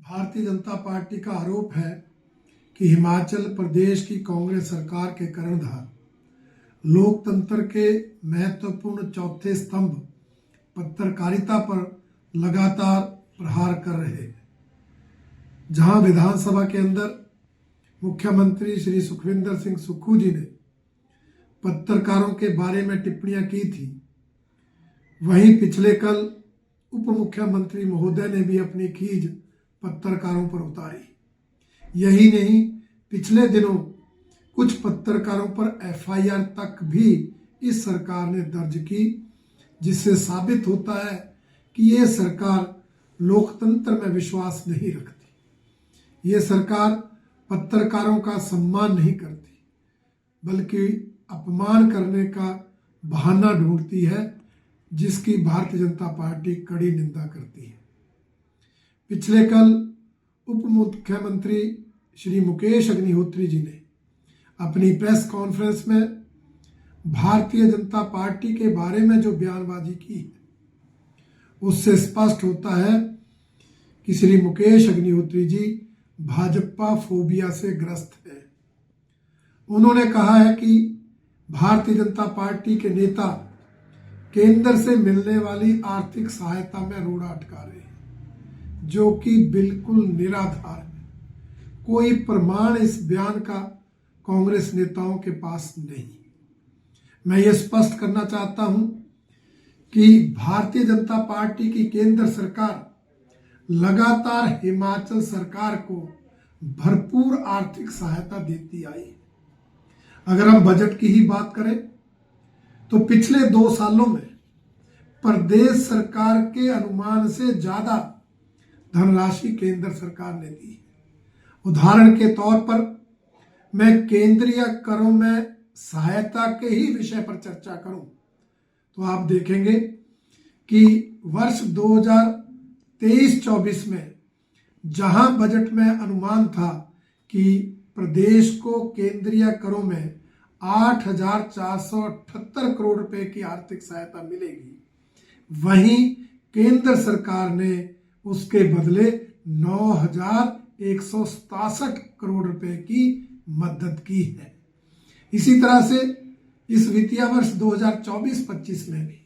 Bharatiya Janata party का आरोप है कि हिमाचल प्रदेश की कांग्रेस सरकार के कर्णधार लोकतंत्र के महत्वपूर्ण चौथे स्तंभ पत्रकारिता पर लगातार प्रहार कर रहे हैं। जहां विधानसभा के अंदर मुख्यमंत्री श्री सुखविंदर सिंह सुक्खू जी ने पत्रकारों के बारे में टिप्पणियां की थी, वहीं पिछले कल उप मुख्यमंत्री महोदय ने भी अपनी खीज पत्रकारों पर उतारी। यही नहीं, पिछले दिनों कुछ पत्रकारों पर एफआईआर तक भी इस सरकार ने दर्ज की, जिससे साबित होता है कि ये सरकार लोकतंत्र में विश्वास नहीं रखती। ये सरकार पत्रकारों का सम्मान नहीं करती, बल्कि अपमान करने का बहाना ढूंढती है, जिसकी भारतीय जनता पार्टी कड़ी निंदा करती है। पिछले कल उप मुख्यमंत्री श्री मुकेश अग्निहोत्री जी ने अपनी प्रेस कॉन्फ्रेंस में भारतीय जनता पार्टी के बारे में जो बयानबाजी की है, उससे स्पष्ट होता है कि श्री मुकेश अग्निहोत्री जी भाजपा फोबिया से ग्रस्त है। उन्होंने कहा है कि भारतीय जनता पार्टी के नेता केंद्र से मिलने वाली आर्थिक सहायता में रोड़ा अटका रहे हैं, जो कि बिल्कुल निराधार है। कोई प्रमाण इस बयान का कांग्रेस नेताओं के पास नहीं। मैं ये स्पष्ट करना चाहता हूं कि भारतीय जनता पार्टी की केंद्र सरकार लगातार हिमाचल सरकार को भरपूर आर्थिक सहायता देती आई है। अगर हम बजट की ही बात करें तो पिछले 2 सालों में प्रदेश सरकार के अनुमान से ज्यादा धनराशि केंद्र सरकार ने दी है। उदाहरण के तौर पर मैं केंद्रीय करों में सहायता के ही विषय पर चर्चा करूं तो आप देखेंगे कि वर्ष 2023-24 में जहां बजट में अनुमान था कि प्रदेश को केंद्रीय करों में 8,478 करोड़ रुपए की आर्थिक सहायता मिलेगी, वहीं केंद्र सरकार ने उसके बदले 9,167 करोड़ रुपए की मदद की है। इसी तरह से इस वित्तीय वर्ष 2024-25 में भी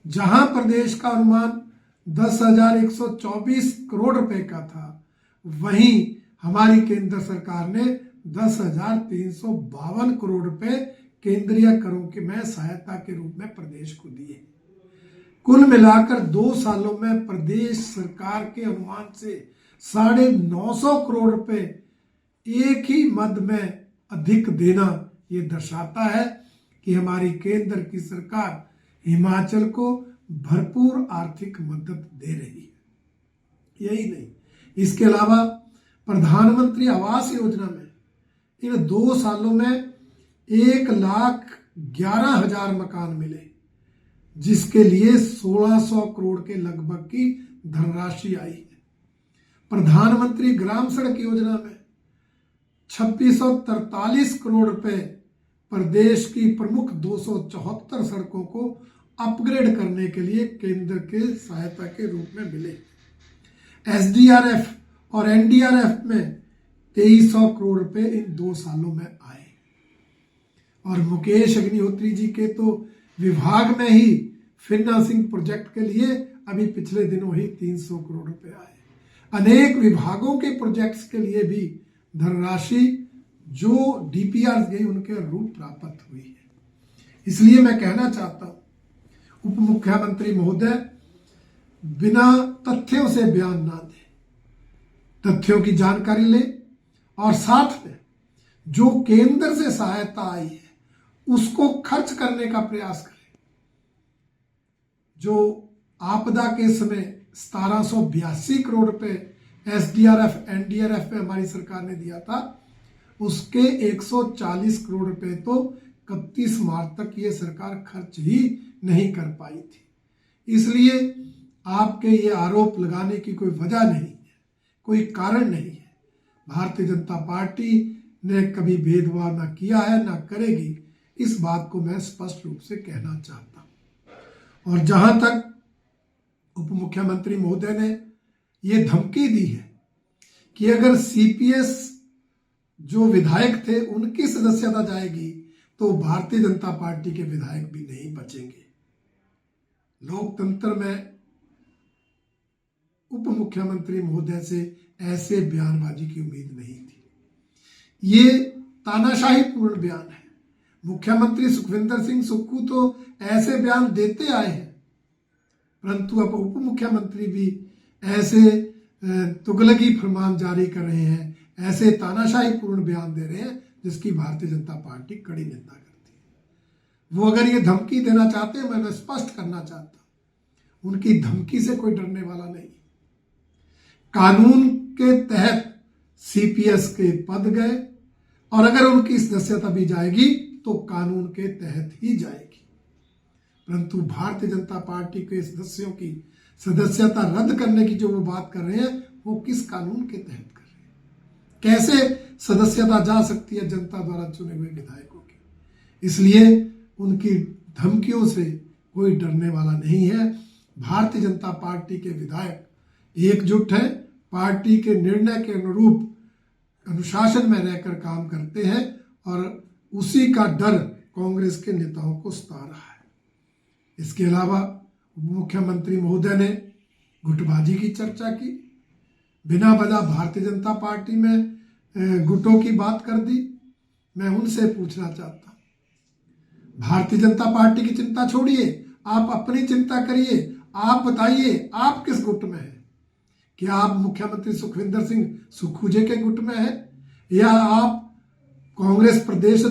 जहां प्रदेश का अनुमान 10,124 करोड़ रुपए का था, वहीं हमारी केंद्र सरकार ने 10,352 करोड़ रुपए केंद्रीय करों के में सहायता के रूप में प्रदेश को दिए। कुल मिलाकर 2 सालों में प्रदेश सरकार के अनुमान से 950 करोड़ रुपए एक ही मद में अधिक देना ये दर्शाता है कि हमारी केंद्र की सरकार हिमाचल को भरपूर आर्थिक मदद दे रही है। यही नहीं, इसके अलावा प्रधानमंत्री आवास योजना में इन 2 सालों में 1,11,000 मकान मिले, जिसके लिए 1,600 करोड़ के लगभग की धनराशि आई है। प्रधानमंत्री ग्राम सड़क योजना में 2,643 करोड़ रुपए प्रदेश की प्रमुख 274 सड़कों को अपग्रेड करने के लिए केंद्र के सहायता के रूप में मिले। एसडीआरएफ और एनडीआरएफ में 2,300 करोड़ रुपए इन 2 सालों में आए। और मुकेश अग्निहोत्री जी के तो विभाग में ही फाइनेंसिंग प्रोजेक्ट के लिए अभी पिछले दिनों ही 300 करोड़ रुपए आए। अनेक विभागों के प्रोजेक्ट्स के लिए भी धनराशि जो डीपीआर गई उनके रूप प्राप्त हुई है। इसलिए मैं कहना चाहता हूं, उप मुख्यमंत्री महोदय बिना तथ्यों से बयान ना दें, तथ्यों की जानकारी ले और साथ में जो केंद्र से सहायता आई है उसको खर्च करने का प्रयास करें। जो आपदा के समय 1782 करोड़ रुपए एसडीआरएफ एनडीआरएफ में हमारी सरकार ने दिया था, उसके 140 करोड़ रुपए तो 31 मार्च तक ये सरकार खर्च ही नहीं कर पाई थी। इसलिए आपके ये आरोप लगाने की कोई वजह नहीं है, कोई कारण नहीं है। भारतीय जनता पार्टी ने कभी भेदभाव ना किया है, ना करेगी। इस बात को मैं स्पष्ट रूप से कहना चाहता हूं। और जहां तक उप मुख्यमंत्री महोदय ने ये धमकी दी है कि अगर सीपीएस जो विधायक थे उनकी सदस्यता जाएगी तो भारतीय जनता पार्टी के विधायक भी नहीं बचेंगे। लोकतंत्र में उप मुख्यमंत्री महोदय से ऐसे बयानबाजी की उम्मीद नहीं थी। ये तानाशाही पूर्ण बयान है। मुख्यमंत्री सुखविंदर सिंह सुक्खू तो ऐसे बयान देते आए हैं, परंतु अब उप मुख्यमंत्री भी ऐसे तुगलकी फरमान जारी कर रहे हैं, ऐसे तानाशाही पूर्ण बयान दे रहे हैं जिसकी भारतीय जनता पार्टी कड़ी निंदा करती है। वो अगर ये धमकी देना चाहते हैं, मैं स्पष्ट करना चाहता हूं, उनकी धमकी से कोई डरने वाला नहीं। कानून के तहत सीपीएस के पद गए और अगर उनकी सदस्यता भी जाएगी तो कानून के तहत ही जाएगी। परंतु भारतीय जनता पार्टी के सदस्यों की सदस्यता रद्द करने की जो वो बात कर रहे हैं, वो किस कानून के तहत कर रहे हैं? कैसे सदस्यता जा सकती है जनता द्वारा चुने हुए विधायकों की? इसलिए उनकी धमकियों से कोई डरने वाला नहीं है। भारतीय जनता पार्टी के विधायक एकजुट हैं, पार्टी के निर्णय के अनुरूप अनुशासन में रहकर काम करते हैं और उसी का डर कांग्रेस के नेताओं को सता रहा है। इसके अलावा मुख्यमंत्री महोदय ने गुटबाजी की चर्चा की, बिना वजह भारतीय जनता पार्टी में गुटों की बात कर दी। मैं उनसे पूछना चाहता हूं, भारतीय जनता पार्टी की चिंता छोड़िए, आप अपनी चिंता करिए। आप बताइए, आप किस गुट में हैं? क्या आप मुख्यमंत्री सुखविंदर सिंह सुक्खू जी के गुट में हैं, या आप कांग्रेस प्रदेश